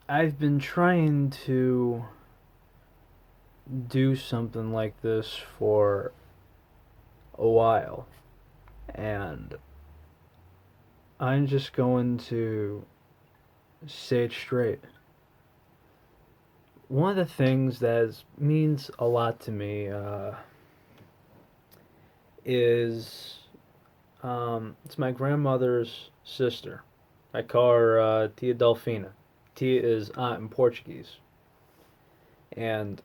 I've been trying to do something like this for a while, and I'm just going to say it straight. One of the things that means a lot to me is it's my grandmother's sister. I call her Tia Delfina. Tia is aunt in Portuguese. And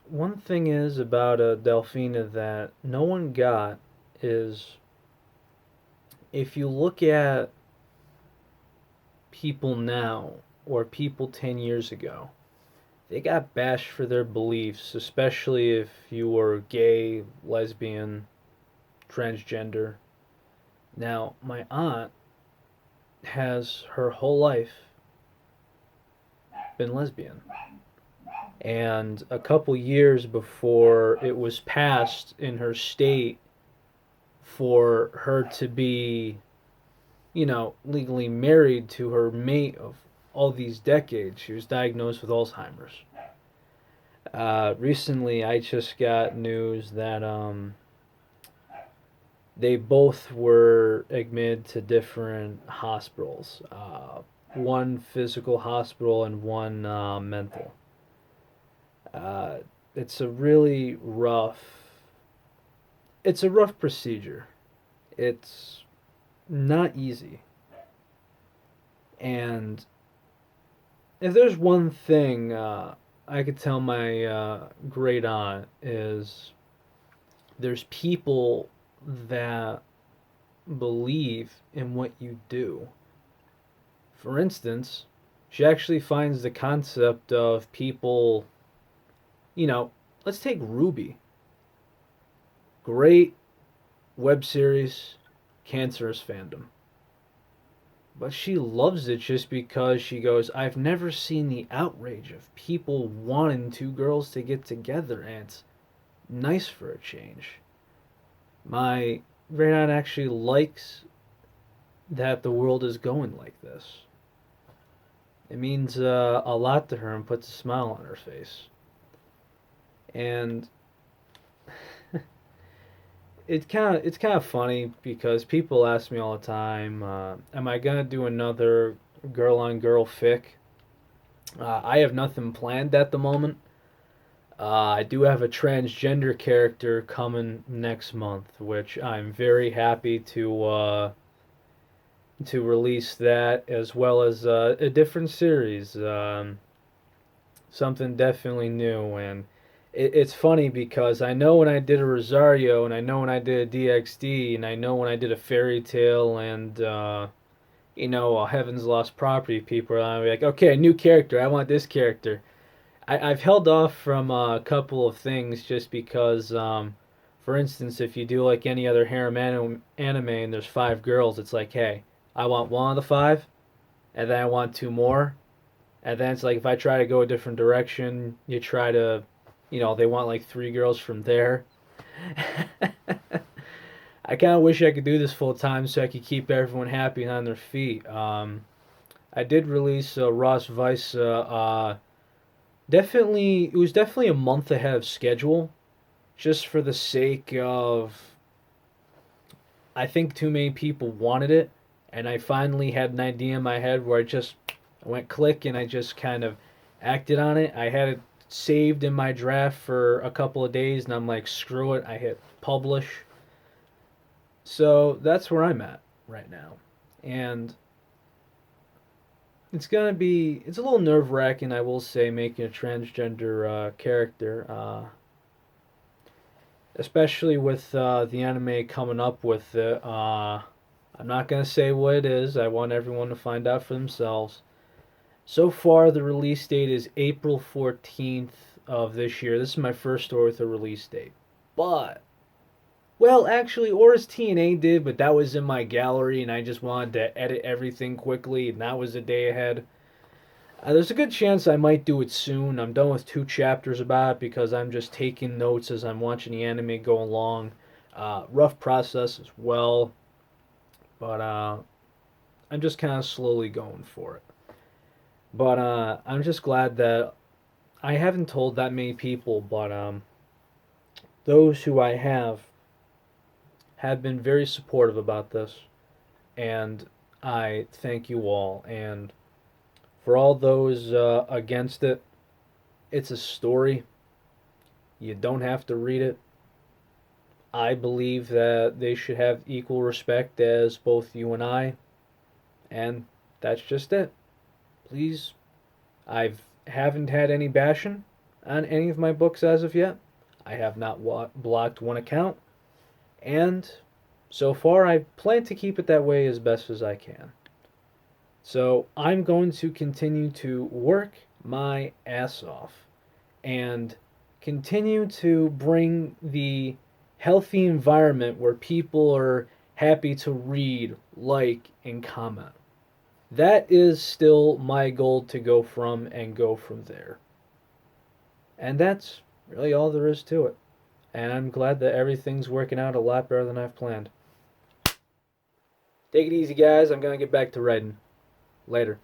one thing is about a Delfina that no one got is if you look at people now or people 10 years ago, they got bashed for their beliefs, especially if you were gay, lesbian, transgender. Now, my aunt has her whole life been lesbian. And a couple years before it was passed in her state for her to be, legally married to her mate of all these decades, she was diagnosed with Alzheimer's. Recently, I just got news that they both were admitted to different hospitals, one physical hospital and one mental. Uh, it's a really rough. It's a rough procedure. It's not easy. And if there's one thing I could tell my great aunt is there's people that believe in what you do. For instance, she actually finds the concept of people, you know, let's take Ruby. Great web series, cancerous fandom. But she loves it just because she goes, I've never seen the outrage of people wanting two girls to get together, and it's nice for a change. My great aunt actually likes that the world is going like this. It means a lot to her and puts a smile on her face. And it's kind of funny because people ask me all the time, am I gonna do another girl on girl fic? I have nothing planned at the moment. I do have a transgender character coming next month, which I'm very happy to release that, as well as a different series, something definitely new. And it's funny because I know when I did a Rosario, and I know when I did a DXD, and I know when I did a fairy tale, and a Heaven's Lost Property, people are like, okay, new character, I want this character. I've held off from a couple of things just because, for instance, if you do like any other harem anime and there's five girls, it's like, hey, I want one of the five, and then I want two more, and then it's like if I try to go a different direction, you try to, they want like three girls from there. I kind of wish I could do this full time so I could keep everyone happy and on their feet. I did release Ross Vice. Definitely, it was definitely a month ahead of schedule, just for the sake of I think too many people wanted it, and I finally had an idea in my head where I went click and I just kind of acted on it. I had it saved in my draft for a couple of days, and I'm like, screw it. I hit publish. So that's where I'm at right now, and it's a little nerve wracking, I will say, making a transgender character. Especially with the anime coming up with it. I'm not gonna say what it is. I want everyone to find out for themselves. So far, the release date is April 14th of this year. This is my first story with a release date. But, well, actually, Oris TNA did, but that was in my gallery, and I just wanted to edit everything quickly, and that was a day ahead. There's a good chance I might do it soon. I'm done with two chapters about it because I'm just taking notes as I'm watching the anime go along. Rough process as well, but I'm just kind of slowly going for it. But I'm just glad that I haven't told that many people, but those who I have been very supportive about this, and I thank you all. And for all those against it, it's a story. You don't have to read it. I believe that they should have equal respect as both you and I, and that's just it. Please, I haven't had any bashing on any of my books as of yet. I have not blocked one account, and so far I plan to keep it that way as best as I can. So I'm going to continue to work my ass off and continue to bring the healthy environment where people are happy to read, like, and comment. That is still my goal to go from and go from there. And that's really all there is to it. And I'm glad that everything's working out a lot better than I've planned. Take it easy, guys. I'm going to get back to writing. Later.